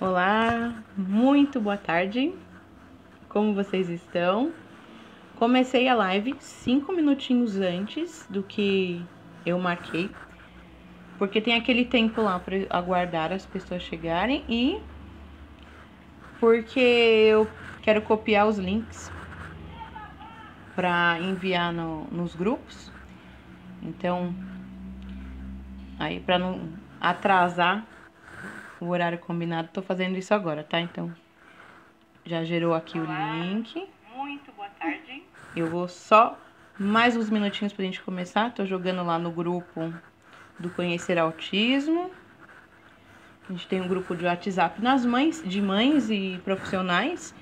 Olá, muito boa tarde. Como vocês estão? Comecei a live 5 minutinhos antes do que eu marquei, porque tem aquele tempo lá para aguardar as pessoas chegarem e porque eu quero copiar os links para enviar nos grupos. Então, aí para não atrasar o horário combinado, tô fazendo isso agora, tá? Então, já gerou aqui o link. Muito boa tarde. Eu vou só mais uns minutinhos pra gente começar. Tô jogando lá no grupo do Conhecer Autismo. A gente tem um grupo de WhatsApp de mães e profissionais,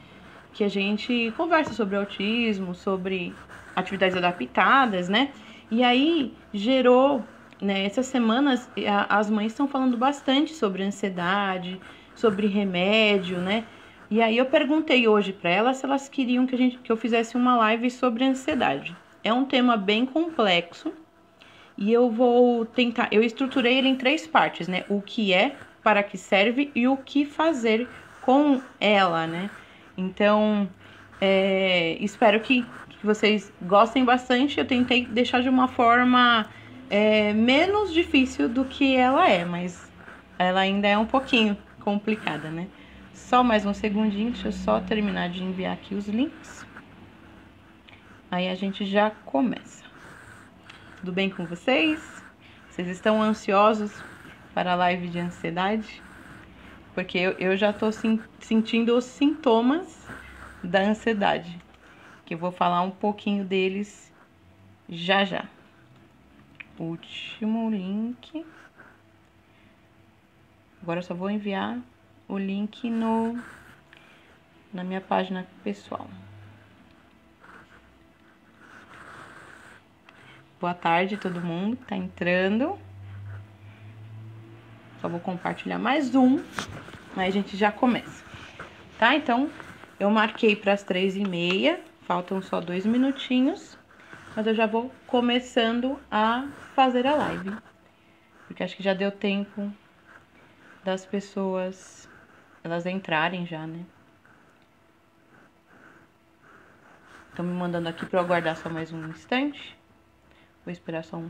que a gente conversa sobre autismo, sobre atividades adaptadas, né? E aí gerou, né, essas semanas as mães estão falando bastante sobre ansiedade, sobre remédio, né? E aí eu perguntei hoje para elas se elas queriam que eu fizesse uma live sobre ansiedade. É um tema bem complexo e eu vou tentar, eu estruturei ele em 3 partes, né? O que é, para que serve e o que fazer com ela, né? Então, espero que vocês gostem bastante. Eu tentei deixar de uma forma menos difícil do que ela é, mas ela ainda é um pouquinho complicada, né? Só mais um segundinho, deixa eu só terminar de enviar aqui os links. Aí a gente já começa. Tudo bem com vocês? Vocês estão ansiosos para a live de ansiedade? Porque eu já tô sentindo os sintomas da ansiedade, que eu vou falar um pouquinho deles já já. Último link. Agora eu só vou enviar o link na minha página pessoal. Boa tarde todo mundo que tá entrando. Só vou compartilhar mais um, aí a gente já começa. Tá? Então, eu marquei para as 3h30, faltam só 2 minutinhos, mas eu já vou começando a fazer a live, porque acho que já deu tempo das pessoas elas entrarem já, né? Estão me mandando aqui para eu aguardar só mais um instante. Vou esperar só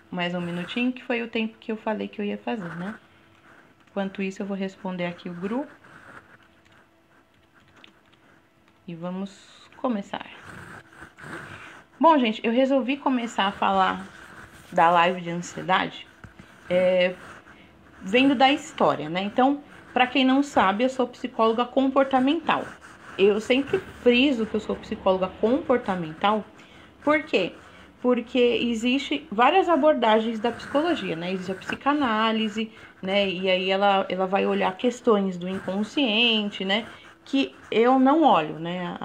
mais um minutinho, que foi o tempo que eu falei que eu ia fazer, né? Enquanto isso, eu vou responder aqui o grupo. E vamos começar. Bom, gente, eu resolvi começar a falar da live de ansiedade vendo da história, né? Então, para quem não sabe, eu sou psicóloga comportamental. Eu sempre friso que eu sou psicóloga comportamental. Por quê? Porque existe várias abordagens da psicologia, né? Existe a psicanálise, né? E aí ela vai olhar questões do inconsciente, né? Que eu não olho, né?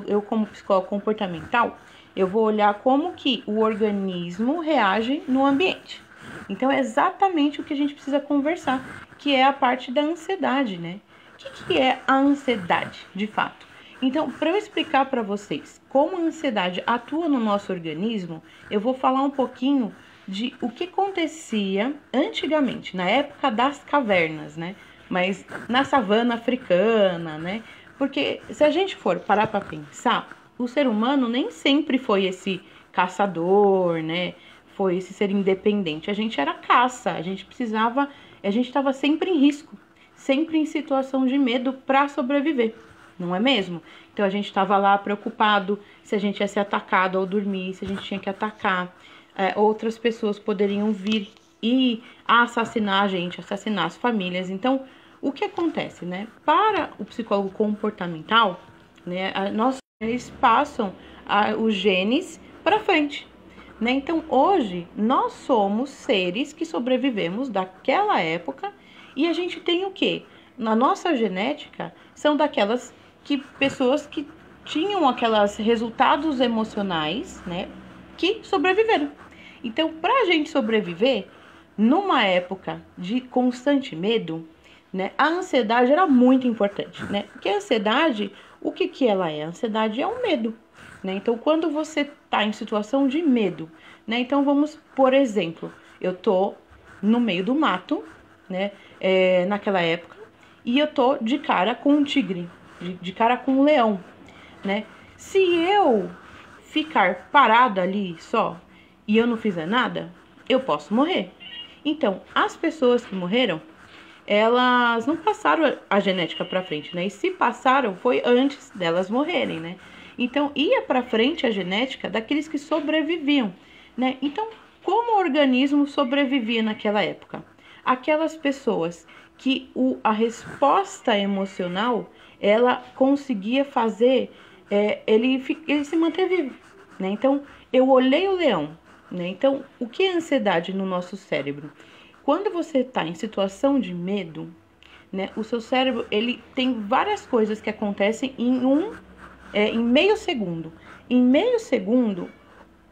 Eu como psicóloga comportamental, eu vou olhar como que o organismo reage no ambiente. Então é exatamente o que a gente precisa conversar, que é a parte da ansiedade, né? O que é a ansiedade, de fato? Então, para eu explicar para vocês como a ansiedade atua no nosso organismo, eu vou falar um pouquinho de o que acontecia antigamente, na época das cavernas, né? Mas na savana africana, né? Porque se a gente for parar para pensar, o ser humano nem sempre foi esse caçador, né? Foi esse ser independente. A gente era caça, a gente estava sempre em risco, sempre em situação de medo para sobreviver, não é mesmo? Então a gente estava lá preocupado se a gente ia ser atacado ao dormir, se a gente tinha que atacar. Outras pessoas poderiam vir e assassinar a gente, assassinar as famílias. Então, o que acontece, né? Para o psicólogo comportamental, né, eles passam os genes para frente. Né? Então, hoje, nós somos seres que sobrevivemos daquela época e a gente tem o quê? Na nossa genética, são daquelas pessoas que tinham aqueles resultados emocionais, né, que sobreviveram. Então, para a gente sobreviver, numa época de constante medo, né, a ansiedade era muito importante, né? Porque a ansiedade, o que ela é? A ansiedade é um medo. Né? Então, quando você está em situação de medo, né? Então, vamos, por exemplo, eu tô no meio do mato, né? Naquela época, e eu tô de cara com um tigre, de cara com um leão, né? Se eu ficar parada ali só e eu não fizer nada, eu posso morrer. Então, as pessoas que morreram, elas não passaram a genética para frente, né? E se passaram, foi antes delas morrerem, né? Então, ia para frente a genética daqueles que sobreviviam, né? Então, como o organismo sobrevivia naquela época? Aquelas pessoas que a resposta emocional, ela conseguia fazer ele se manter vivo, né? Então, eu olhei o leão, né? Então, o que é ansiedade no nosso cérebro? Quando você está em situação de medo, né? O seu cérebro, ele tem várias coisas que acontecem em meio segundo. Em meio segundo,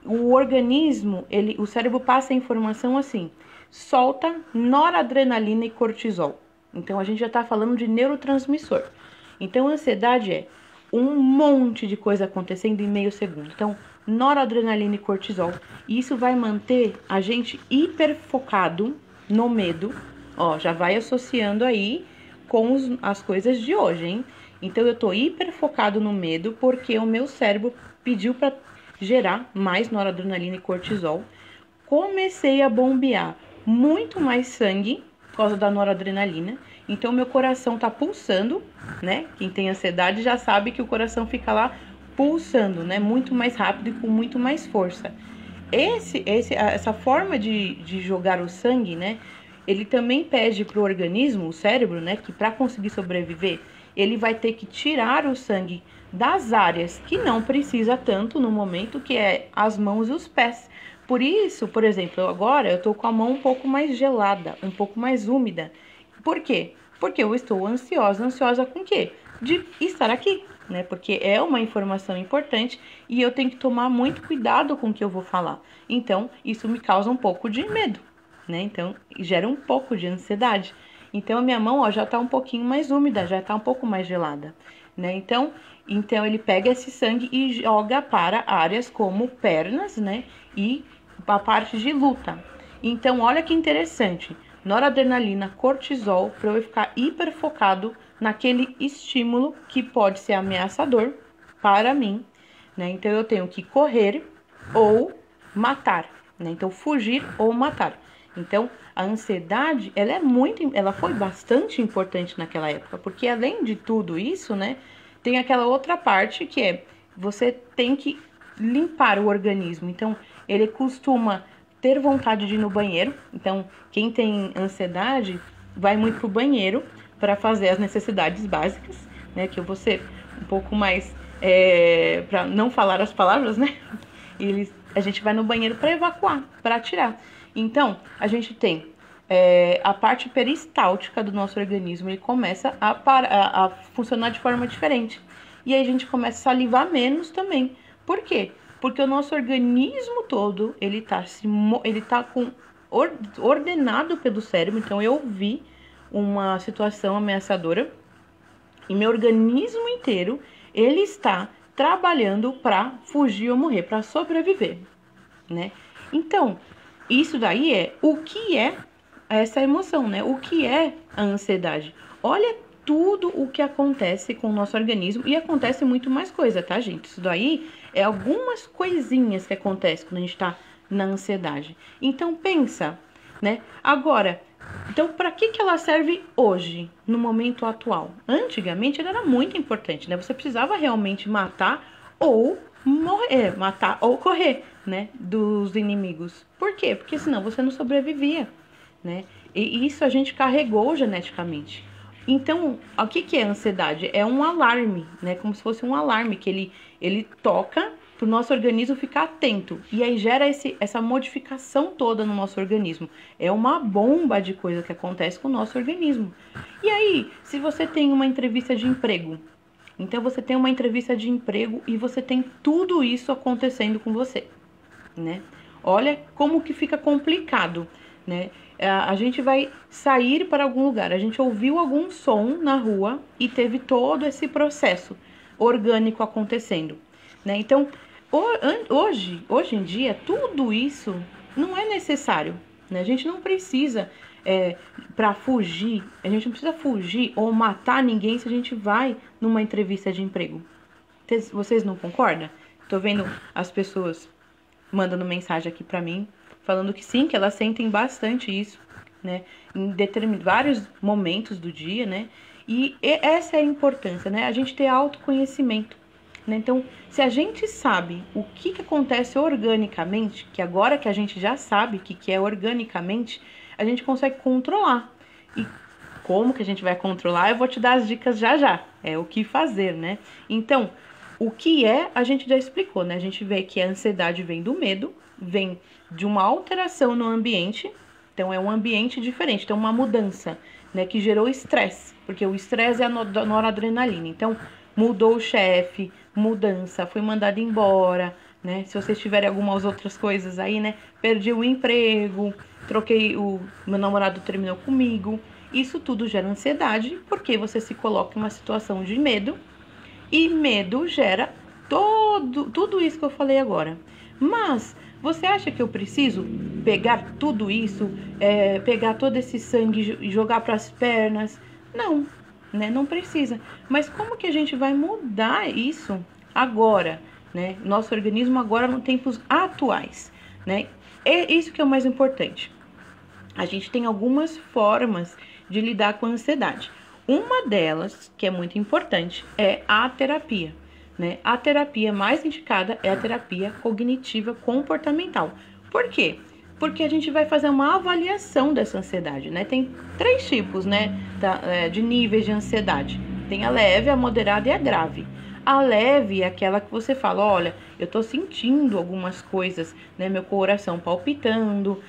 o organismo, o cérebro passa a informação assim, solta noradrenalina e cortisol. Então, a gente já está falando de neurotransmissor. Então, a ansiedade é um monte de coisa acontecendo em meio segundo. Então, noradrenalina e cortisol. E isso vai manter a gente hiperfocado no medo. Ó, já vai associando aí com as coisas de hoje, hein? Então, eu tô hiperfocado no medo porque o meu cérebro pediu para gerar mais noradrenalina e cortisol. Comecei a bombear muito mais sangue por causa da noradrenalina. Então, meu coração tá pulsando, né? Quem tem ansiedade já sabe que o coração fica lá pulsando, né? Muito mais rápido e com muito mais força. Essa forma de jogar o sangue, né? Ele também pede pro organismo, o cérebro, né? Que para conseguir sobreviver, ele vai ter que tirar o sangue das áreas que não precisa tanto no momento, que é as mãos e os pés. Por isso, por exemplo, agora eu tô com a mão um pouco mais gelada, um pouco mais úmida. Por quê? Porque eu estou ansiosa. Ansiosa com o quê? De estar aqui, né? Porque é uma informação importante e eu tenho que tomar muito cuidado com o que eu vou falar. Então, isso me causa um pouco de medo, né? Então, gera um pouco de ansiedade. Então, a minha mão, ó, já tá um pouquinho mais úmida, já tá um pouco mais gelada, né? Então ele pega esse sangue e joga para áreas como pernas, né? E a parte de luta. Então, olha que interessante. Noradrenalina, cortisol, para eu ficar hiperfocado naquele estímulo que pode ser ameaçador para mim, né? Então, eu tenho que correr ou matar, né? Então, fugir ou matar. Então, a ansiedade, ela foi bastante importante naquela época, porque além de tudo isso, né, tem aquela outra parte que é, você tem que limpar o organismo. Então, ele costuma ter vontade de ir no banheiro. Então, quem tem ansiedade vai muito pro banheiro para fazer as necessidades básicas, né, que eu vou ser um pouco mais, para não falar as palavras, né, a gente vai no banheiro para evacuar, para tirar. Então, a gente tem a parte peristáltica do nosso organismo, ele começa a funcionar de forma diferente. E aí a gente começa a salivar menos também. Por quê? Porque o nosso organismo todo, ele tá ordenado pelo cérebro. Então, eu vi uma situação ameaçadora e meu organismo inteiro, ele está trabalhando para fugir ou morrer, para sobreviver, né? Então, isso daí é o que é essa emoção, né? O que é a ansiedade? Olha tudo o que acontece com o nosso organismo e acontece muito mais coisa, tá, gente? Isso daí é algumas coisinhas que acontecem quando a gente tá na ansiedade. Então, pensa, né? Agora, então, para que ela serve hoje, no momento atual? Antigamente, ela era muito importante, né? Você precisava realmente matar ou correr, né, dos inimigos. Por quê? Porque senão você não sobrevivia, né? E isso a gente carregou geneticamente. Então, o que é ansiedade? É um alarme, né? Como se fosse um alarme que ele toca para o nosso organismo ficar atento. E aí gera essa modificação toda no nosso organismo. É uma bomba de coisa que acontece com o nosso organismo. E aí, se você tem uma entrevista de emprego, então você tem uma entrevista de emprego e você tem tudo isso acontecendo com você, né? Olha como que fica complicado, né? A gente vai sair para algum lugar, a gente ouviu algum som na rua e teve todo esse processo orgânico acontecendo, né? Então, hoje em dia, tudo isso não é necessário, né? A gente não precisa para fugir. A gente não precisa fugir ou matar ninguém se a gente vai numa entrevista de emprego. Vocês não concordam? Tô vendo as pessoas mandando mensagem aqui pra mim, falando que sim, que elas sentem bastante isso, né? Em vários momentos do dia, né? E essa é a importância, né? A gente ter autoconhecimento, né? Então, se a gente sabe o que acontece organicamente, que agora que a gente já sabe o que é organicamente, a gente consegue controlar. E como que a gente vai controlar? Eu vou te dar as dicas já já. É o que fazer, né? Então, o que a gente já explicou, né? A gente vê que a ansiedade vem do medo, vem de uma alteração no ambiente. Então, é um ambiente diferente, então uma mudança, né? Que gerou estresse, porque o estresse é a noradrenalina. Então, mudou o chefe, mudança, fui mandado embora, né? Se vocês tiverem algumas outras coisas aí, né? Perdi o emprego, meu namorado terminou comigo. Isso tudo gera ansiedade, porque você se coloca em uma situação de medo. E medo gera tudo isso que eu falei agora. Mas você acha que eu preciso pegar tudo isso, pegar todo esse sangue e jogar para as pernas? Não, né? Não precisa. Mas como que a gente vai mudar isso agora, né? Nosso organismo agora nos tempos atuais, né? É isso que é o mais importante. A gente tem algumas formas de lidar com a ansiedade. Uma delas, que é muito importante, é a terapia, né? A terapia mais indicada é a terapia cognitiva comportamental. Por quê? Porque a gente vai fazer uma avaliação dessa ansiedade, né? Tem 3 tipos, né, de níveis de ansiedade. Tem a leve, a moderada e a grave. A leve é aquela que você fala, olha, eu tô sentindo algumas coisas, né? Meu coração palpitando,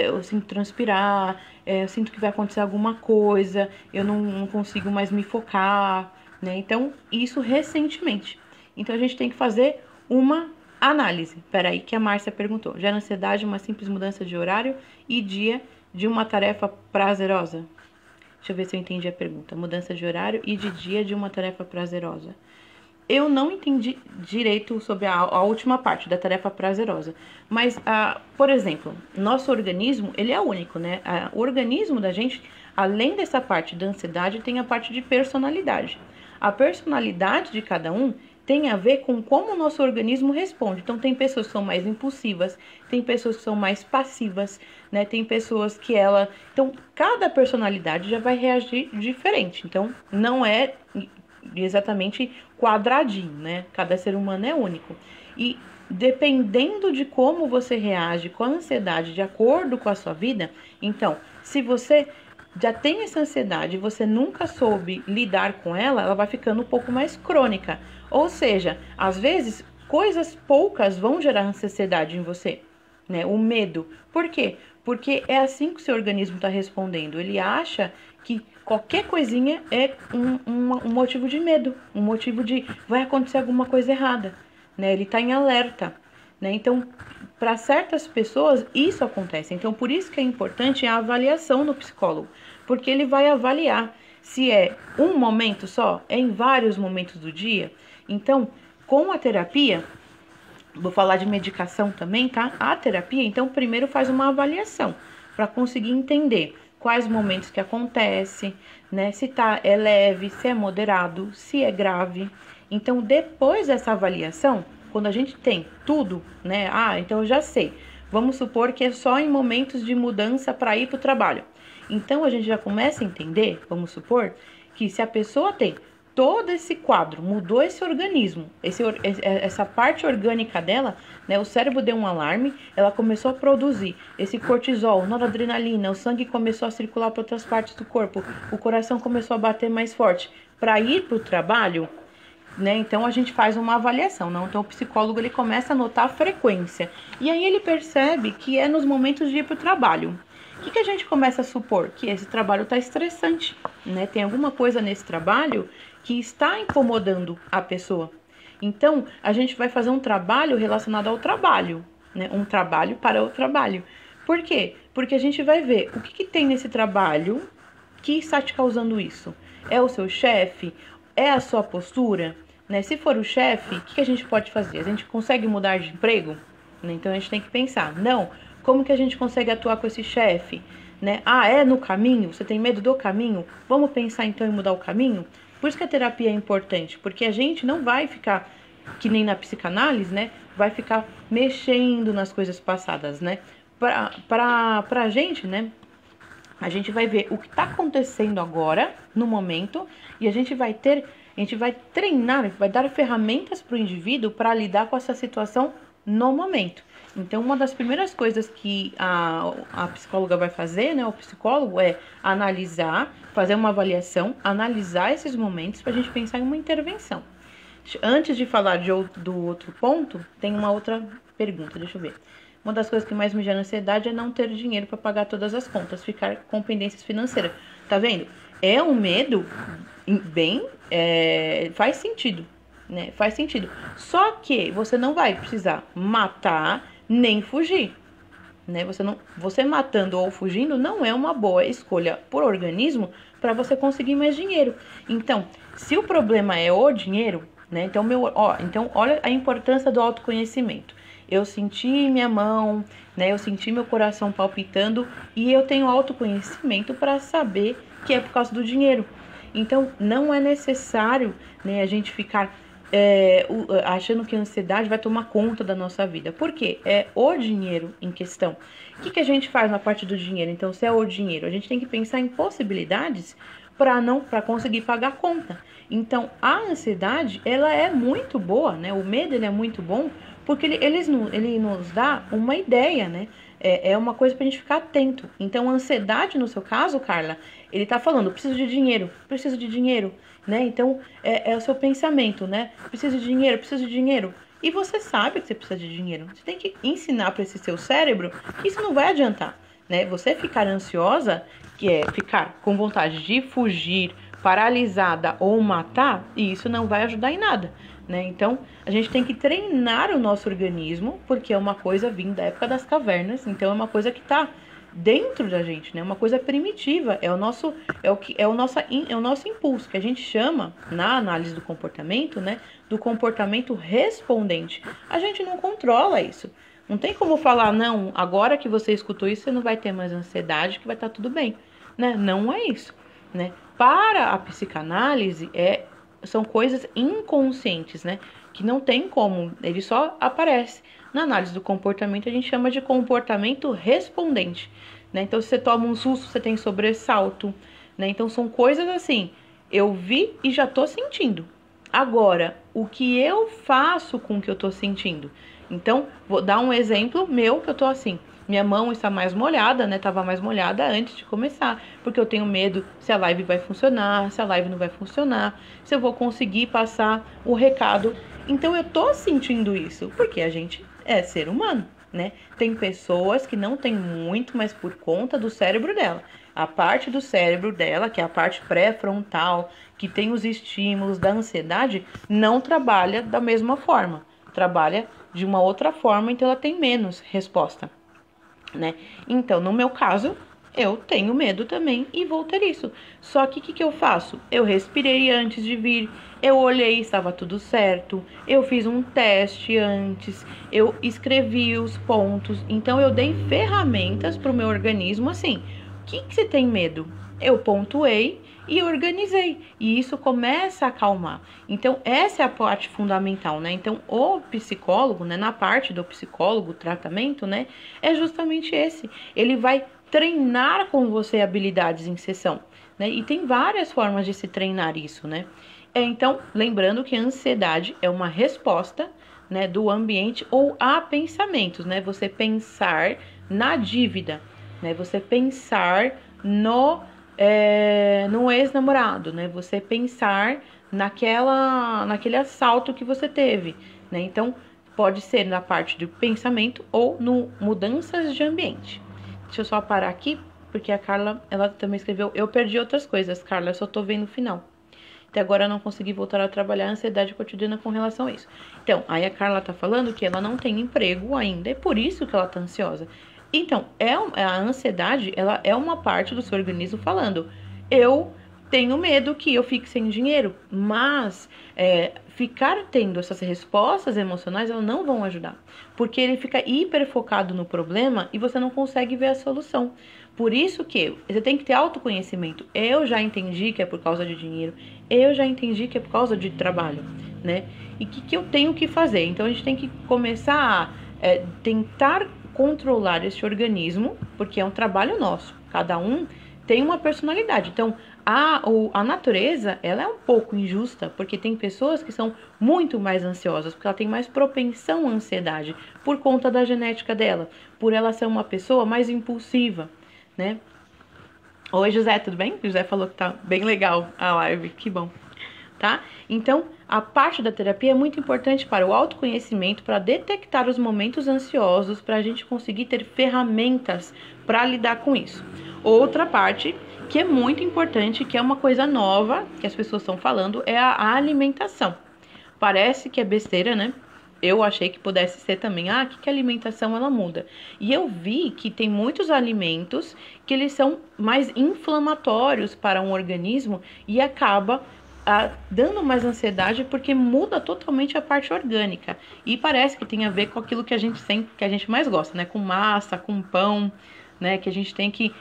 eu sinto transpirar, eu sinto que vai acontecer alguma coisa, eu não consigo mais me focar, né? Então, isso recentemente. Então, a gente tem que fazer uma análise. Peraí, que a Márcia perguntou. Gera ansiedade uma simples mudança de horário e dia de uma tarefa prazerosa? Deixa eu ver se eu entendi a pergunta. Mudança de horário e de dia de uma tarefa prazerosa. Eu não entendi direito sobre a última parte da tarefa prazerosa. Mas, por exemplo, nosso organismo, ele é único, né? O organismo da gente, além dessa parte da ansiedade, tem a parte de personalidade. A personalidade de cada um tem a ver com como o nosso organismo responde. Então, tem pessoas que são mais impulsivas, tem pessoas que são mais passivas, né? Tem pessoas que Então, cada personalidade já vai reagir diferente. Então, não é exatamente quadradinho, né? Cada ser humano é único. E dependendo de como você reage com a ansiedade de acordo com a sua vida, então, se você já tem essa ansiedade e você nunca soube lidar com ela, ela vai ficando um pouco mais crônica. Ou seja, às vezes, coisas poucas vão gerar ansiedade em você, né? O medo. Por quê? Porque é assim que o seu organismo está respondendo. Ele acha que qualquer coisinha é um motivo de medo, um motivo de vai acontecer alguma coisa errada, né? Ele está em alerta, né? Então, para certas pessoas isso acontece. Então, por isso que é importante a avaliação no psicólogo, porque ele vai avaliar se é um momento só, é em vários momentos do dia. Então, com a terapia, vou falar de medicação também, tá? A terapia, então, primeiro faz uma avaliação para conseguir entender quais momentos que acontece, né? Se é leve, se é moderado, se é grave. Então, depois dessa avaliação, quando a gente tem tudo, né? Então eu já sei. Vamos supor que é só em momentos de mudança para ir para o trabalho. Então, a gente já começa a entender, vamos supor, que se a pessoa tem todo esse quadro, mudou esse organismo, essa parte orgânica dela, né? O cérebro deu um alarme, ela começou a produzir esse cortisol, noradrenalina, o sangue começou a circular para outras partes do corpo, o coração começou a bater mais forte para ir para o trabalho, né? Então a gente faz uma avaliação, não? Então o psicólogo ele começa a notar a frequência e aí ele percebe que é nos momentos de ir para o trabalho. O que a gente começa a supor? Que esse trabalho está estressante, né? Tem alguma coisa nesse trabalho que está incomodando a pessoa. Então, a gente vai fazer um trabalho relacionado ao trabalho, né? Um trabalho para o trabalho. Por quê? Porque a gente vai ver o que tem nesse trabalho que está te causando isso. É o seu chefe? É a sua postura? Né? Se for o chefe, o que a gente pode fazer? A gente consegue mudar de emprego? Né? Então, a gente tem que pensar, não, como que a gente consegue atuar com esse chefe? né? Ah, é no caminho? Você tem medo do caminho? Vamos pensar então em mudar o caminho? Por isso que a terapia é importante, porque a gente não vai ficar, que nem na psicanálise, né? Vai ficar mexendo nas coisas passadas, né? Pra gente, né? A gente vai ver o que está acontecendo agora, no momento, e a gente vai treinar, vai dar ferramentas para o indivíduo para lidar com essa situação no momento. Então, uma das primeiras coisas que a psicóloga vai fazer, né, o psicólogo, é analisar, fazer uma avaliação, analisar esses momentos para a gente pensar em uma intervenção. Antes de falar do outro ponto, tem uma outra pergunta, deixa eu ver. Uma das coisas que mais me gera ansiedade é não ter dinheiro para pagar todas as contas, ficar com pendências financeiras. Tá vendo? É um medo bem... faz sentido, né? Faz sentido. Só que você não vai precisar matar nem fugir, né? Você matando ou fugindo não é uma boa escolha por organismo para você conseguir mais dinheiro. Então, se o problema é o dinheiro, né? Então, olha a importância do autoconhecimento. Eu senti minha mão, né? Eu senti meu coração palpitando e eu tenho autoconhecimento para saber que é por causa do dinheiro. Então, não é necessário, né, a gente ficar achando que a ansiedade vai tomar conta da nossa vida. Por quê? É o dinheiro em questão. O que a gente faz na parte do dinheiro? Então, se é o dinheiro, a gente tem que pensar em possibilidades para conseguir pagar a conta. Então, a ansiedade, ela é muito boa, né? O medo, ele é muito bom, porque ele nos dá uma ideia, né? É uma coisa pra gente ficar atento. Então, a ansiedade, no seu caso, Carla, ele tá falando, preciso de dinheiro, né? Então, é o seu pensamento, né? Preciso de dinheiro. E você sabe que você precisa de dinheiro. Você tem que ensinar para esse seu cérebro que isso não vai adiantar, né? Você ficar ansiosa, que é ficar com vontade de fugir, paralisada ou matar, e isso não vai ajudar em nada, né? Então, a gente tem que treinar o nosso organismo, porque é uma coisa vinda da época das cavernas, então é uma coisa que está dentro da gente, né? Uma coisa primitiva, é o nosso impulso, que a gente chama, na análise do comportamento, né? Do comportamento respondente. A gente não controla isso. Não tem como falar, não, agora que você escutou isso, você não vai ter mais ansiedade, que vai estar tudo bem, né? Não é isso, né? Para a psicanálise, são coisas inconscientes, né? Que não tem como, ele só aparece. Na análise do comportamento, a gente chama de comportamento respondente, né? Então, se você toma um susto, você tem sobressalto, né? Então, são coisas assim, eu vi e já tô sentindo. Agora, o que eu faço com o que eu tô sentindo? Então, vou dar um exemplo meu, que eu tô assim, minha mão está mais molhada, né? Tava mais molhada antes de começar, porque eu tenho medo se a live vai funcionar, se a live não vai funcionar, se eu vou conseguir passar o recado. Então, eu tô sentindo isso, porque a gente é ser humano, né? Tem pessoas que não tem muito, mas por conta do cérebro dela. A parte do cérebro dela, que é a parte pré-frontal, que tem os estímulos da ansiedade, não trabalha da mesma forma. Trabalha de uma outra forma, então ela tem menos resposta, né? Então, no meu caso, eu tenho medo também e vou ter isso. Só que o que eu faço? Eu respirei antes de vir, eu olhei, estava tudo certo, eu fiz um teste antes, eu escrevi os pontos, então eu dei ferramentas para o meu organismo assim. O que você tem medo? Eu pontuei e organizei. E isso começa a acalmar. Então, essa é a parte fundamental, né? Então, o psicólogo, né? Na parte do psicólogo, o tratamento, né? É justamente esse. Ele vai treinar com você habilidades em sessão, né? E tem várias formas de se treinar isso, né? Então, lembrando que a ansiedade é uma resposta, né? Do ambiente ou a pensamentos, né? Você pensar na dívida, né? Você pensar no ex-namorado, né? Você pensar naquele assalto que você teve, né? Então, pode ser na parte do pensamento ou no mudanças de ambiente. Deixa eu só parar aqui, porque a Carla, ela também escreveu, eu perdi outras coisas, Carla, eu só tô vendo o final. Até agora eu não consegui voltar a trabalhar a ansiedade cotidiana com relação a isso. Então, aí a Carla tá falando que ela não tem emprego ainda, é por isso que ela tá ansiosa. Então, a ansiedade, ela é uma parte do seu organismo falando, eu tenho medo que eu fique sem dinheiro, mas ficar tendo essas respostas emocionais, elas não vão ajudar, porque ele fica hiper focado no problema e você não consegue ver a solução. Por isso que você tem que ter autoconhecimento. Eu já entendi que é por causa de dinheiro, eu já entendi que é por causa de trabalho, né? E que eu tenho que fazer. Então a gente tem que começar a tentar controlar esse organismo, porque é um trabalho nosso. Cada um tem uma personalidade. Então a natureza, ela é um pouco injusta, porque tem pessoas que são muito mais ansiosas, porque ela tem mais propensão à ansiedade, por conta da genética dela, por ela ser uma pessoa mais impulsiva, né? Oi, José, tudo bem? José falou que tá bem legal a live, que bom, tá? Então, a parte da terapia é muito importante para o autoconhecimento, para detectar os momentos ansiosos, para a gente conseguir ter ferramentas para lidar com isso. Outra parte que é muito importante, que é uma coisa nova que as pessoas estão falando, é a alimentação. Parece que é besteira, né? Eu achei que pudesse ser também, que a alimentação ela muda. E eu vi que tem muitos alimentos que eles são mais inflamatórios para um organismo e acaba dando mais ansiedade porque muda totalmente a parte orgânica. E parece que tem a ver com aquilo que a gente mais gosta, né? Com massa, com pão, né? Que a gente tem que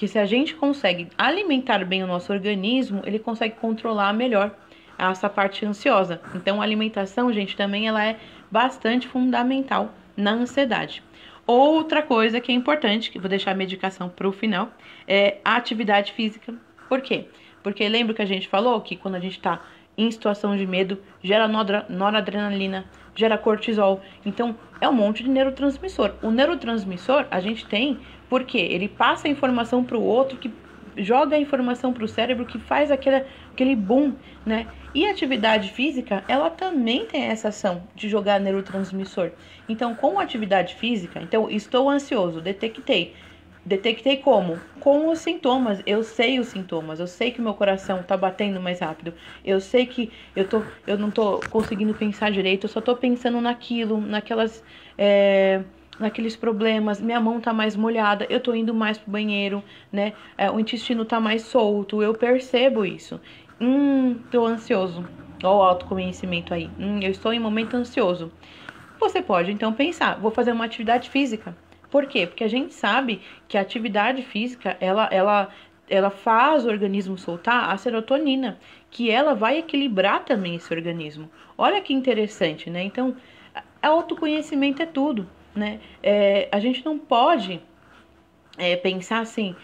se a gente consegue alimentar bem o nosso organismo, ele consegue controlar melhor essa parte ansiosa. Então, a alimentação, gente, também ela é bastante fundamental na ansiedade. Outra coisa que é importante, que vou deixar a medicação para o final, é a atividade física. Por quê? Porque lembra que a gente falou que quando a gente está em situação de medo, gera noradrenalina, gera cortisol. Então, é um monte de neurotransmissor. O neurotransmissor a gente tem porque ele passa a informação para o outro, que joga a informação para o cérebro, que faz aquele boom, né? E a atividade física, ela também tem essa ação de jogar neurotransmissor. Então, com a atividade física, então, estou ansioso, detectei. Detectei como? Com os sintomas. Eu sei os sintomas. Eu sei que meu coração tá batendo mais rápido. Eu sei que eu não tô conseguindo pensar direito. Eu só tô pensando naquilo, naqueles problemas. Minha mão tá mais molhada. Eu tô indo mais pro banheiro, né? O intestino tá mais solto. Eu percebo isso. Tô ansioso. Olha o autoconhecimento aí. Eu estou em momento ansioso. Você pode, então, pensar. Vou fazer uma atividade física. Por quê? Porque a gente sabe que a atividade física, ela faz o organismo soltar a serotonina, que ela vai equilibrar também esse organismo. Olha que interessante, né? Então, autoconhecimento é tudo, né? A gente não pode pensar assim,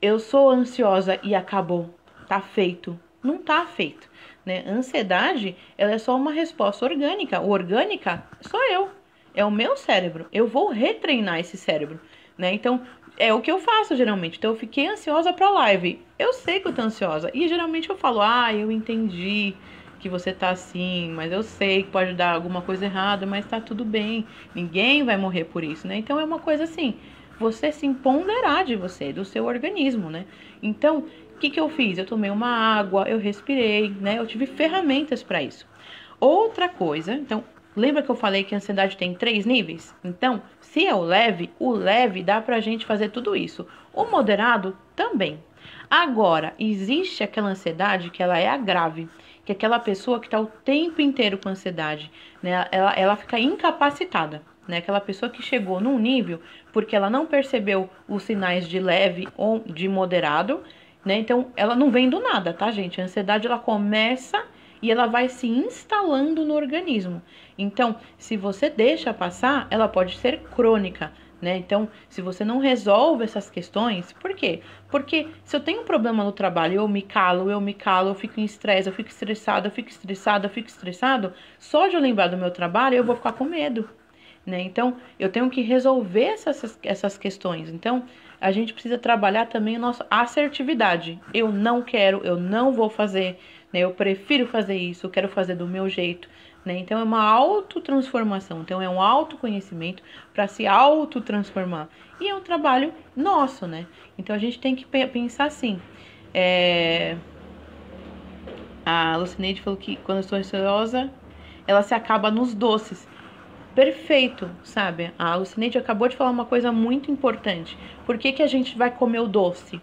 eu sou ansiosa e acabou, tá feito. Não tá feito, né? Ansiedade, ela é só uma resposta orgânica. O orgânica sou eu. É o meu cérebro. Eu vou retreinar esse cérebro, né? Então, é o que eu faço geralmente. Então, eu fiquei ansiosa pra live. Eu sei que eu tô ansiosa. E geralmente eu falo, eu entendi que você tá assim, mas eu sei que pode dar alguma coisa errada, mas tá tudo bem. Ninguém vai morrer por isso, né? Então, é uma coisa assim, você se empoderar de você, do seu organismo, né? Então, o que eu fiz? Eu tomei uma água, eu respirei, né? Eu tive ferramentas pra isso. Outra coisa, então, lembra que eu falei que a ansiedade tem 3 níveis? Então, se é o leve dá pra gente fazer tudo isso. O moderado também. Agora, existe aquela ansiedade que ela é a grave, que é aquela pessoa que está o tempo inteiro com ansiedade, né? Ela fica incapacitada, né? Aquela pessoa que chegou num nível porque ela não percebeu os sinais de leve ou de moderado, né? Então, ela não vem do nada, tá, gente? A ansiedade, ela começa e ela vai se instalando no organismo. Então, se você deixa passar, ela pode ser crônica, né? Então, se você não resolve essas questões, por quê? Porque se eu tenho um problema no trabalho, eu me calo, eu fico em estresse, eu fico estressado, só de eu lembrar do meu trabalho, eu vou ficar com medo, né? Então, eu tenho que resolver essas questões. Então, a gente precisa trabalhar também a nossa assertividade. Eu não quero, eu não vou fazer, né? Eu prefiro fazer isso, eu quero fazer do meu jeito, né? Então, é uma autotransformação. Então, é um autoconhecimento para se autotransformar. E é um trabalho nosso, né? Então, a gente tem que pensar assim. A Lucineide falou que quando eu estou ansiosa, ela se acaba nos doces. Perfeito, sabe? A Lucineide acabou de falar uma coisa muito importante. Por que a gente vai comer o doce?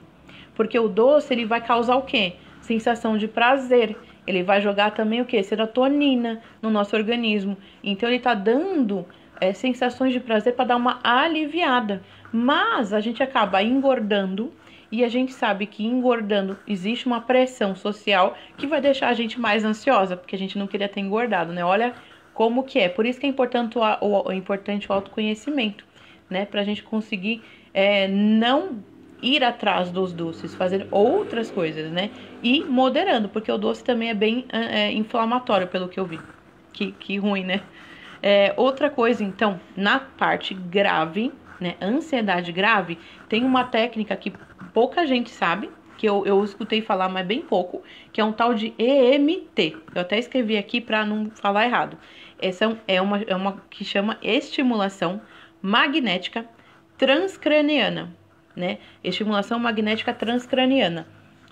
Porque o doce, ele vai causar o quê? Sensação de prazer. Ele vai jogar também o quê? Serotonina no nosso organismo. Então, ele tá dando sensações de prazer para dar uma aliviada. Mas a gente acaba engordando e a gente sabe que engordando existe uma pressão social que vai deixar a gente mais ansiosa, porque a gente não queria ter engordado, né? Olha como que é. Por isso que é importante o autoconhecimento, né? Pra gente conseguir não ir atrás dos doces, fazer outras coisas, né? E moderando, porque o doce também é bem inflamatório, pelo que eu vi. Que ruim, né? Outra coisa, então, na parte grave, né? Ansiedade grave, tem uma técnica que pouca gente sabe, que eu escutei falar, mas bem pouco, que é um tal de EMT. Eu até escrevi aqui para não falar errado. Essa é uma que chama estimulação magnética transcraniana, né? Estimulação magnética transcraniana,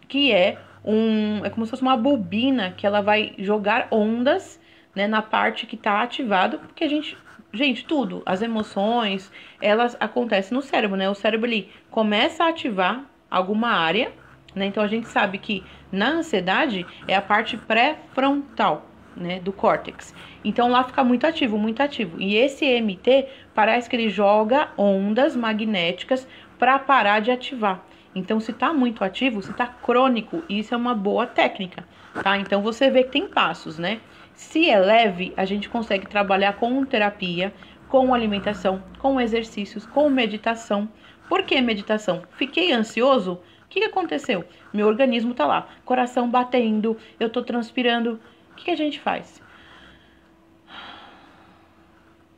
que é como se fosse uma bobina que ela vai jogar ondas, né, na parte que está ativado, porque gente, tudo, as emoções, elas acontecem no cérebro, né? O cérebro ali começa a ativar alguma área, né? Então a gente sabe que na ansiedade é a parte pré-frontal, né, do córtex. Então lá fica muito ativo, muito ativo. E esse EMT parece que ele joga ondas magnéticas para parar de ativar. Então se tá muito ativo, se tá crônico, isso é uma boa técnica, tá? Então você vê que tem passos, né? Se é leve, a gente consegue trabalhar com terapia, com alimentação, com exercícios, com meditação. Por que meditação? Fiquei ansioso? O que aconteceu? Meu organismo tá lá, coração batendo, eu tô transpirando. O que a gente faz?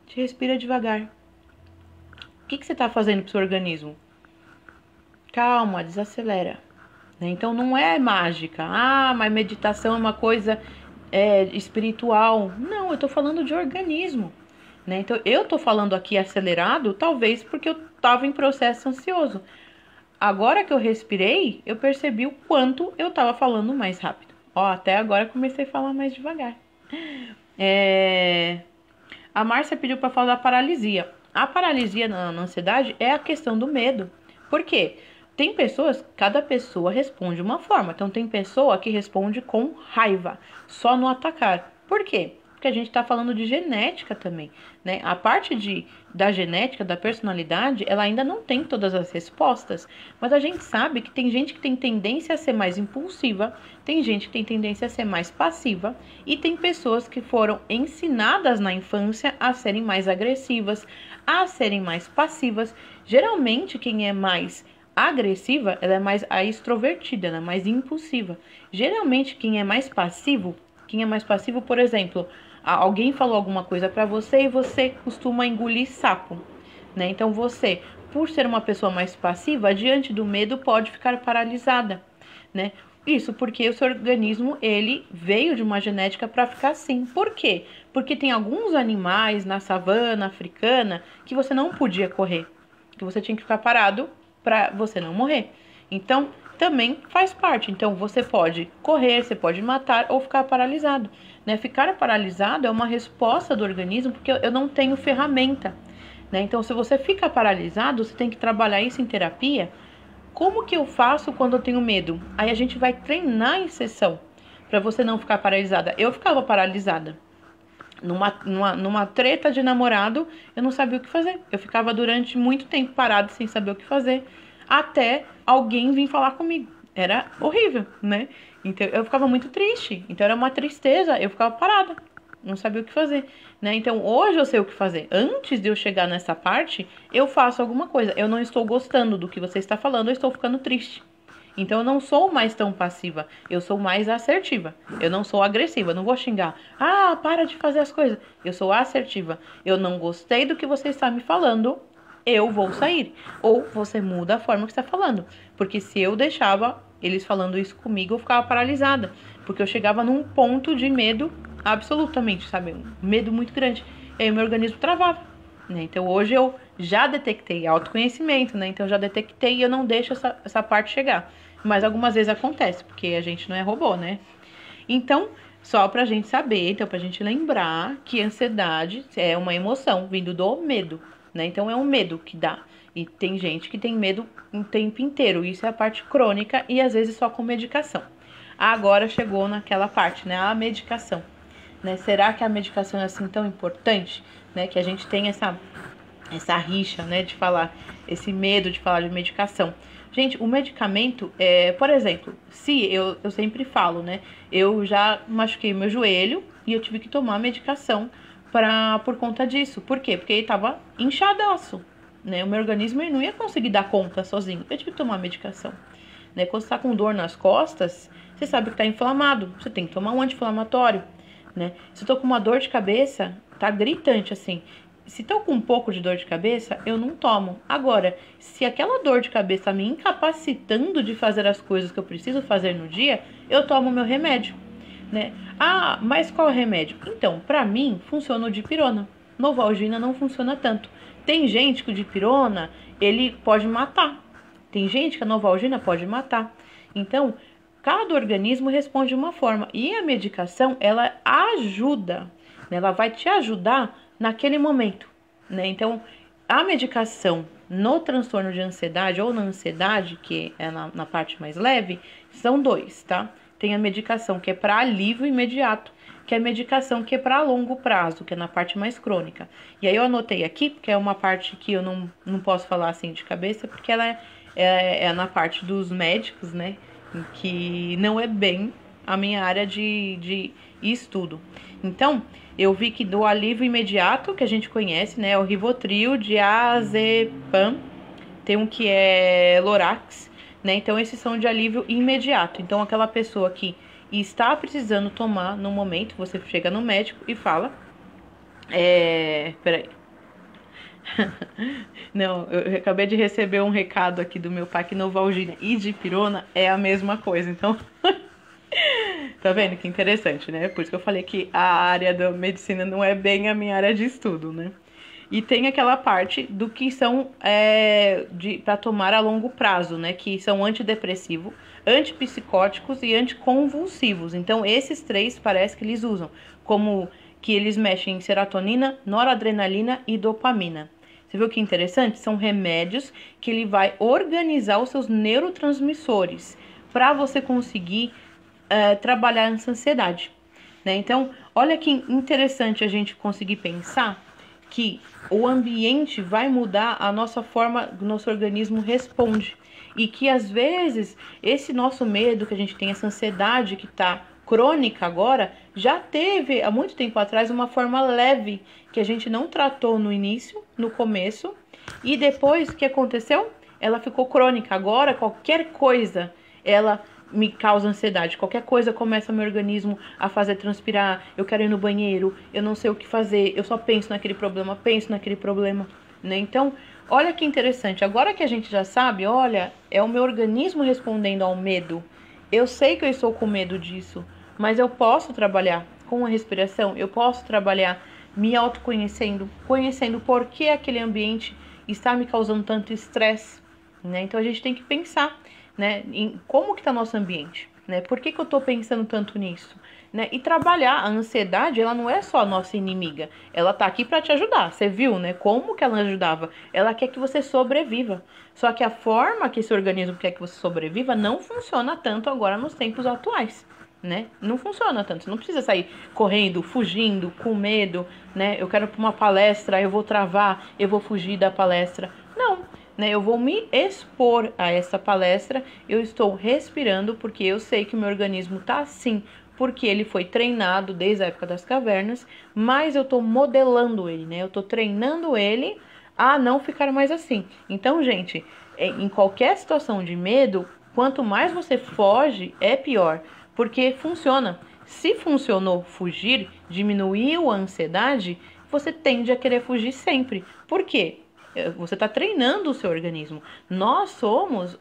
Te respira devagar. O que você tá fazendo pro seu organismo? Calma, desacelera. Então não é mágica. Mas meditação é uma coisa espiritual. Não, eu tô falando de organismo, né? Então eu tô falando aqui acelerado, talvez porque eu tava em processo ansioso. Agora que eu respirei, eu percebi o quanto eu tava falando mais rápido. Até agora comecei a falar mais devagar. A Márcia pediu para falar da paralisia. A paralisia na ansiedade é a questão do medo. Por quê? Tem pessoas, cada pessoa responde de uma forma. Então tem pessoa que responde com raiva, só no atacar. Por quê? Porque a gente está falando de genética também, né? A parte da genética, da personalidade, ela ainda não tem todas as respostas. Mas a gente sabe que tem gente que tem tendência a ser mais impulsiva, tem gente que tem tendência a ser mais passiva, e tem pessoas que foram ensinadas na infância a serem mais agressivas, a serem mais passivas. Geralmente, quem é mais agressiva, ela é mais extrovertida, ela é mais impulsiva. Geralmente, quem é mais passivo, por exemplo, alguém falou alguma coisa pra você e você costuma engolir sapo, né? Então você, por ser uma pessoa mais passiva, diante do medo pode ficar paralisada, né? Isso porque o seu organismo, ele veio de uma genética para ficar assim. Por quê? Porque tem alguns animais na savana africana que você não podia correr, que você tinha que ficar parado para você não morrer. Então, também faz parte. Então, você pode correr, você pode matar ou ficar paralisado, né? Ficar paralisado é uma resposta do organismo porque eu não tenho ferramenta, né? Então, se você fica paralisado, você tem que trabalhar isso em terapia. Como que eu faço quando eu tenho medo? Aí a gente vai treinar em sessão para você não ficar paralisada. Eu ficava paralisada. Numa treta de namorado, eu não sabia o que fazer. Eu ficava durante muito tempo parado sem saber o que fazer, até alguém vir falar comigo. Era horrível, né? Então eu ficava muito triste. Então era uma tristeza, eu ficava parada, não sabia o que fazer, né? Então hoje eu sei o que fazer. Antes de eu chegar nessa parte, eu faço alguma coisa. Eu não estou gostando do que você está falando, eu estou ficando triste. Então eu não sou mais tão passiva, eu sou mais assertiva. Eu não sou agressiva, eu não vou xingar. Para de fazer as coisas. Eu sou assertiva. Eu não gostei do que você está me falando, eu vou sair. Ou você muda a forma que está falando. Porque se eu deixava eles falando isso comigo, eu ficava paralisada. Porque eu chegava num ponto de medo absolutamente, sabe? Um medo muito grande. E aí o meu organismo travava, né? Então hoje eu já detectei autoconhecimento, né? Então eu já detectei e eu não deixo essa parte chegar. Mas algumas vezes acontece, porque a gente não é robô, né? Então, só pra gente saber, então pra gente lembrar que ansiedade é uma emoção vindo do medo, né? Então é um medo que dá. E tem gente que tem medo o tempo inteiro. Isso é a parte crônica e às vezes só com medicação. Agora chegou naquela parte, né? A medicação. Né? Será que a medicação é assim tão importante? né? Que a gente tem essa rixa, né, de falar, esse medo de falar de medicação. Gente, o medicamento, por exemplo, se eu sempre falo, né, eu já machuquei meu joelho e eu tive que tomar medicação por conta disso. Por quê? Porque ele tava inchadaço, né, o meu organismo ele não ia conseguir dar conta sozinho, eu tive que tomar medicação. Né? Quando você tá com dor nas costas, você sabe que tá inflamado, você tem que tomar um anti-inflamatório, né? Se eu tô com uma dor de cabeça, tá gritante assim, se tô com um pouco de dor de cabeça, eu não tomo. Agora, se aquela dor de cabeça tá me incapacitando de fazer as coisas que eu preciso fazer no dia, eu tomo meu remédio, né? Ah, mas qual é o remédio? Então, pra mim, funciona o dipirona. Novalgina não funciona tanto. Tem gente que o dipirona, ele pode matar. Tem gente que a novalgina pode matar. Então, cada organismo responde de uma forma. E a medicação, ela ajuda, né? Ela vai te ajudar naquele momento, né? Então, a medicação no transtorno de ansiedade ou na ansiedade, que é na parte mais leve, são dois, tá? Tem a medicação que é para alívio imediato, que é a medicação que é para longo prazo, que é na parte mais crônica. E aí eu anotei aqui, porque é uma parte que eu não posso falar assim de cabeça, porque ela é na parte dos médicos, né? Que não é bem a minha área de estudo. Então, eu vi que do alívio imediato, que a gente conhece, né? É o Rivotril, diazepam, tem um que é Lorax, né? Então, esses são de alívio imediato. Então, aquela pessoa que está precisando tomar no momento, você chega no médico e fala... Peraí. Não, eu acabei de receber um recado aqui do meu pai que novalgina e dipirona é a mesma coisa, então... Tá vendo que interessante, né? Por isso que eu falei que a área da medicina não é bem a minha área de estudo, né? E tem aquela parte do que são para tomar a longo prazo, né? Que são antidepressivo, antipsicóticos e anticonvulsivos. Então, esses três parece que eles usam, como que eles mexem em serotonina, noradrenalina e dopamina. Você viu que interessante? São remédios que ele vai organizar os seus neurotransmissores para você conseguir trabalhar essa ansiedade, né? Então, olha que interessante a gente conseguir pensar que o ambiente vai mudar a nossa forma, o nosso organismo responde. E que às vezes esse nosso medo que a gente tem, essa ansiedade que está crônica agora, já teve há muito tempo atrás uma forma leve que a gente não tratou no início, no começo, e depois o que aconteceu? Ela ficou crônica. Agora qualquer coisa ela me causa ansiedade, qualquer coisa começa meu organismo a fazer transpirar, eu quero ir no banheiro, eu não sei o que fazer, eu só penso naquele problema, né? Então, olha que interessante, agora que a gente já sabe, olha, é o meu organismo respondendo ao medo, eu sei que eu estou com medo disso, mas eu posso trabalhar com a respiração, eu posso trabalhar me autoconhecendo, conhecendo por que aquele ambiente está me causando tanto estresse, né? Então a gente tem que pensar, né, em como que está nosso ambiente, né? Por que eu estou pensando tanto nisso, né? E trabalhar a ansiedade, ela não é só a nossa inimiga, ela tá aqui para te ajudar. Você viu, né? Como que ela ajudava? Ela quer que você sobreviva. Só que a forma que esse organismo quer que você sobreviva não funciona tanto agora nos tempos atuais, né? Não funciona tanto. Você não precisa sair correndo, fugindo, com medo, né? Eu quero ir para uma palestra, eu vou travar, eu vou fugir da palestra. Não. Né, eu vou me expor a essa palestra, eu estou respirando porque eu sei que o meu organismo está assim, porque ele foi treinado desde a época das cavernas, mas eu estou modelando ele, né? Eu estou treinando ele a não ficar mais assim. Então, gente, em qualquer situação de medo, quanto mais você foge, é pior, porque funciona. Se funcionou fugir, diminuiu a ansiedade, você tende a querer fugir sempre. Por quê? Você está treinando o seu organismo. Nós somos,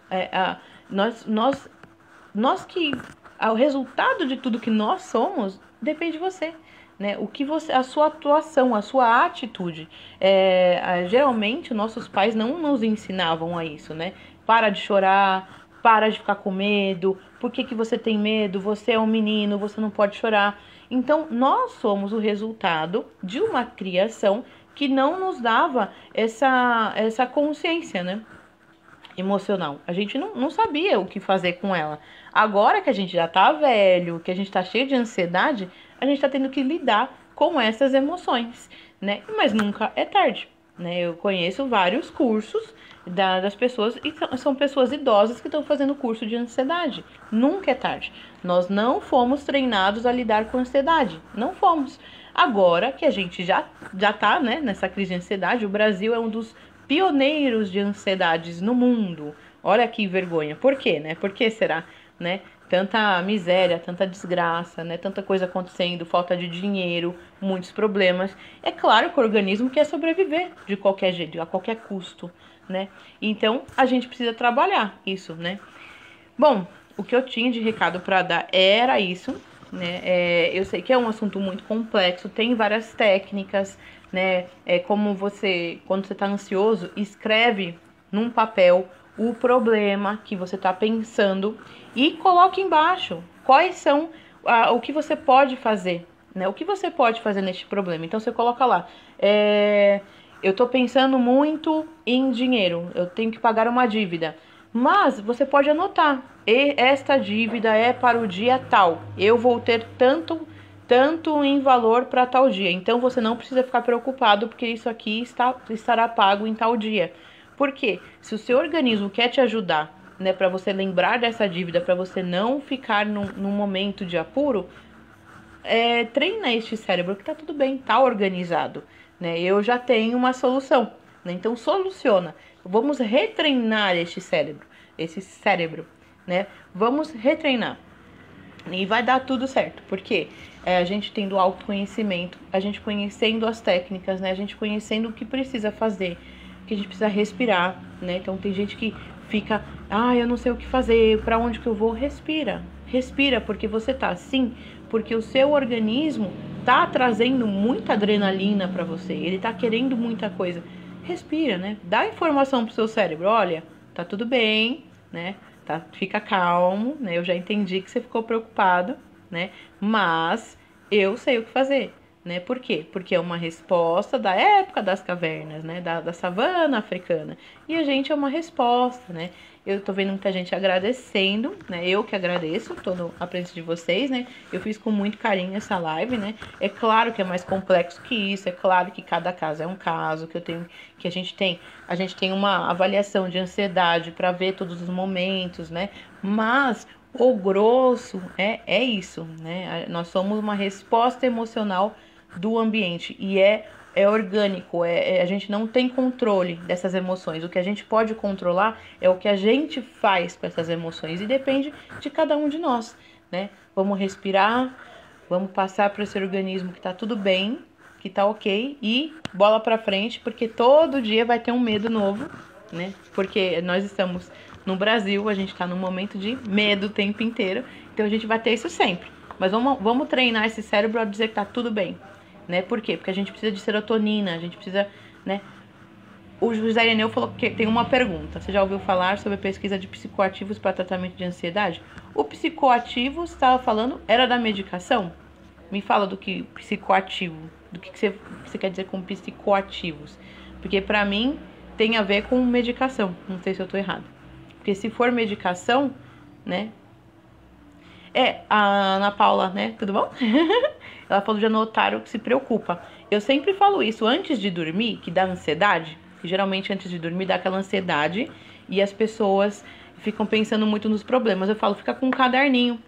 nós que o resultado de tudo que nós somos depende de você, né? O que você, a sua atuação, a sua atitude. Geralmente nossos pais não nos ensinavam a isso, né? Para de chorar, para de ficar com medo. Por que você tem medo? Você é um menino, você não pode chorar. Então nós somos o resultado de uma criação que não nos dava essa consciência, né, emocional. A gente não sabia o que fazer com ela. Agora que a gente já tá velho, que a gente tá cheio de ansiedade, a gente tá tendo que lidar com essas emoções, né? Mas nunca é tarde, né? Eu conheço vários cursos das pessoas, e são pessoas idosas que estão fazendo curso de ansiedade. Nunca é tarde. Nós não fomos treinados a lidar com ansiedade. Não fomos. Agora que a gente já tá, né, nessa crise de ansiedade, o Brasil é um dos pioneiros de ansiedades no mundo. Olha que vergonha. Por quê, né? Por que será, né? Tanta miséria, tanta desgraça, né? Tanta coisa acontecendo, falta de dinheiro, muitos problemas. É claro que o organismo quer sobreviver de qualquer jeito, a qualquer custo, né? Então, a gente precisa trabalhar isso, né? Bom, o que eu tinha de recado para dar era isso, né? Eu sei que é um assunto muito complexo, tem várias técnicas, né? Como você, quando você tá ansioso, escreve num papel o problema que você tá pensando e coloque embaixo quais são o que você pode fazer, né? O que você pode fazer neste problema. Então você coloca lá, eu tô pensando muito em dinheiro, eu tenho que pagar uma dívida. Mas você pode anotar, esta dívida é para o dia tal, eu vou ter tanto em valor para tal dia. Então você não precisa ficar preocupado, porque isso aqui estará pago em tal dia. Por quê? Se o seu organismo quer te ajudar, né, para você lembrar dessa dívida, para você não ficar num momento de apuro, treina este cérebro que tá tudo bem, tá organizado, né? Eu já tenho uma solução, né? Então soluciona. Vamos retreinar esse cérebro, né? Vamos retreinar. E vai dar tudo certo, porque a gente tendo autoconhecimento, a gente conhecendo as técnicas, né? A gente conhecendo o que precisa fazer, que a gente precisa respirar, né? Então tem gente que fica, eu não sei o que fazer, para onde que eu vou? Respira, porque você tá assim, porque o seu organismo tá trazendo muita adrenalina para você, ele tá querendo muita coisa. Respira, né? Dá informação pro seu cérebro, olha, tá tudo bem, né? Fica calmo, né? Eu já entendi que você ficou preocupado, né? Mas eu sei o que fazer, né? Por quê? Porque é uma resposta da época das cavernas, né? Da savana africana. E a gente é uma resposta, né? Eu tô vendo muita gente agradecendo, né? Eu que agradeço, tô na presença de vocês, né? Eu fiz com muito carinho essa live, né? É claro que é mais complexo que isso, é claro que cada caso é um caso, que a gente tem uma avaliação de ansiedade para ver todos os momentos, né? Mas o grosso é isso, né? Nós somos uma resposta emocional do ambiente e é orgânico, a gente não tem controle dessas emoções. O que a gente pode controlar é o que a gente faz com essas emoções e depende de cada um de nós, né? Vamos respirar, vamos passar para esse organismo que tá tudo bem, que tá ok e bola para frente, porque todo dia vai ter um medo novo, né? Porque nós estamos no Brasil, a gente tá num momento de medo o tempo inteiro, então a gente vai ter isso sempre. Mas vamos treinar esse cérebro a dizer que tá tudo bem. Né? Por quê? Porque a gente precisa de serotonina, a gente precisa, né? O José Ireneu falou que tem uma pergunta. Você já ouviu falar sobre a pesquisa de psicoativos para tratamento de ansiedade? O psicoativo, você estava falando, era da medicação? Me fala do que psicoativo, do que você quer dizer com psicoativos. Porque para mim tem a ver com medicação. Não sei se eu estou errado. Porque se for medicação, né? A Ana Paula, né? Tudo bom? Ela falou de anotar o que se preocupa. Eu sempre falo isso antes de dormir, que dá ansiedade. Que geralmente antes de dormir dá aquela ansiedade e as pessoas ficam pensando muito nos problemas. Eu falo, fica com um caderninho,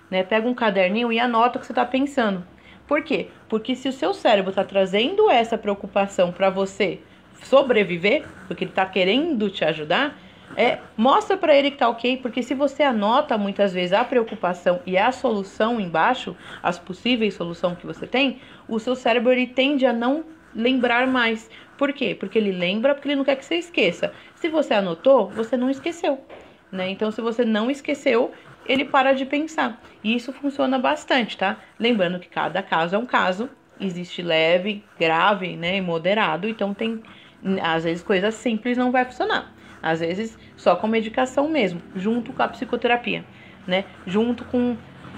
né? Pega um caderninho e anota o que você tá pensando. Por quê? Porque se o seu cérebro tá trazendo essa preocupação para você sobreviver, porque ele tá querendo te ajudar, mostra para ele que tá ok, porque se você anota muitas vezes a preocupação e a solução embaixo, as possíveis soluções que você tem, o seu cérebro ele tende a não lembrar mais. Por quê? Porque ele lembra, porque ele não quer que você esqueça. Se você anotou, você não esqueceu, né? Então, se você não esqueceu, ele para de pensar. E isso funciona bastante, tá? Lembrando que cada caso é um caso, existe leve, grave, né, e moderado, então às vezes coisas simples não vai funcionar. Às vezes só com medicação mesmo, junto com a psicoterapia, né? Junto com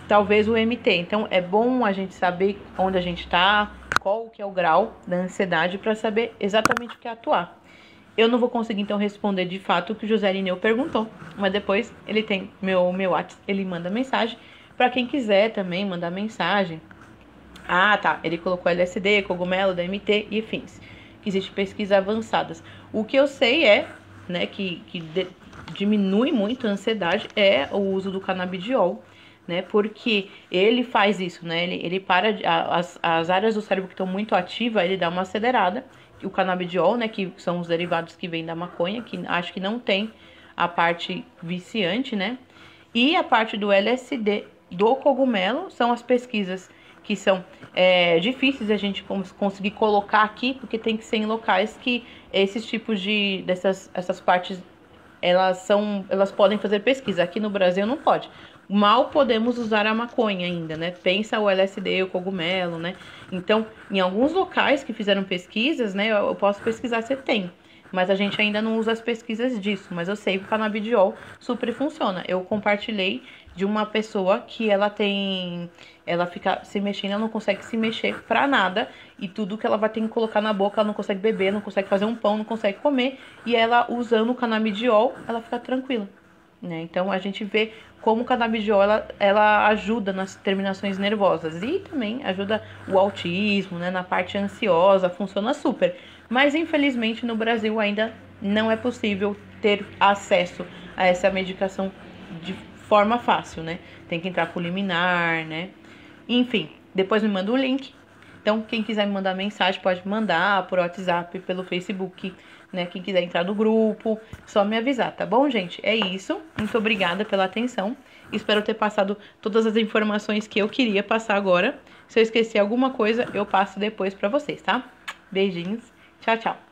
talvez o MT. Então é bom a gente saber onde a gente tá, qual que é o grau da ansiedade para saber exatamente o que atuar. Eu não vou conseguir então responder de fato o que o José Irineu perguntou, mas depois ele tem meu WhatsApp, ele manda mensagem. Para quem quiser também mandar mensagem, Ah, tá. Ele colocou LSD, cogumelo, DMT e afins. Que existe pesquisas avançadas. O que eu sei é, né, que diminui muito a ansiedade é o uso do canabidiol, né? Porque ele faz isso, né? Ele para as áreas do cérebro que estão muito ativas, ele dá uma acelerada. O canabidiol, né, que são os derivados que vêm da maconha, que acho que não tem a parte viciante, né? E a parte do LSD, do cogumelo, são as pesquisas que são difíceis a gente conseguir colocar aqui, porque tem que ser em locais que esses tipos essas partes elas podem fazer pesquisa. Aqui no Brasil não pode. Mal podemos usar a maconha ainda, né? Pensa o LSD, o cogumelo, né? Então, em alguns locais que fizeram pesquisas, né? Eu posso pesquisar se tem. Mas a gente ainda não usa as pesquisas disso. Mas eu sei que o canabidiol super funciona. Eu compartilhei de uma pessoa que ela fica se mexendo, ela não consegue se mexer pra nada. E tudo que ela vai ter que colocar na boca, ela não consegue beber, não consegue fazer um pão, não consegue comer. E ela, usando o canabidiol, ela fica tranquila, né? Então a gente vê como o canabidiol ela ajuda nas terminações nervosas e também ajuda o autismo, né? Na parte ansiosa, funciona super. Mas infelizmente no Brasil ainda não é possível ter acesso a essa medicação de forma fácil, né? Tem que entrar por liminar, né? Enfim, depois me manda o link. Então, quem quiser me mandar mensagem, pode mandar por WhatsApp, pelo Facebook, né? Quem quiser entrar no grupo, só me avisar, tá bom, gente? É isso. Muito obrigada pela atenção. Espero ter passado todas as informações que eu queria passar agora. Se eu esqueci alguma coisa, eu passo depois pra vocês, tá? Beijinhos. Tchau, tchau.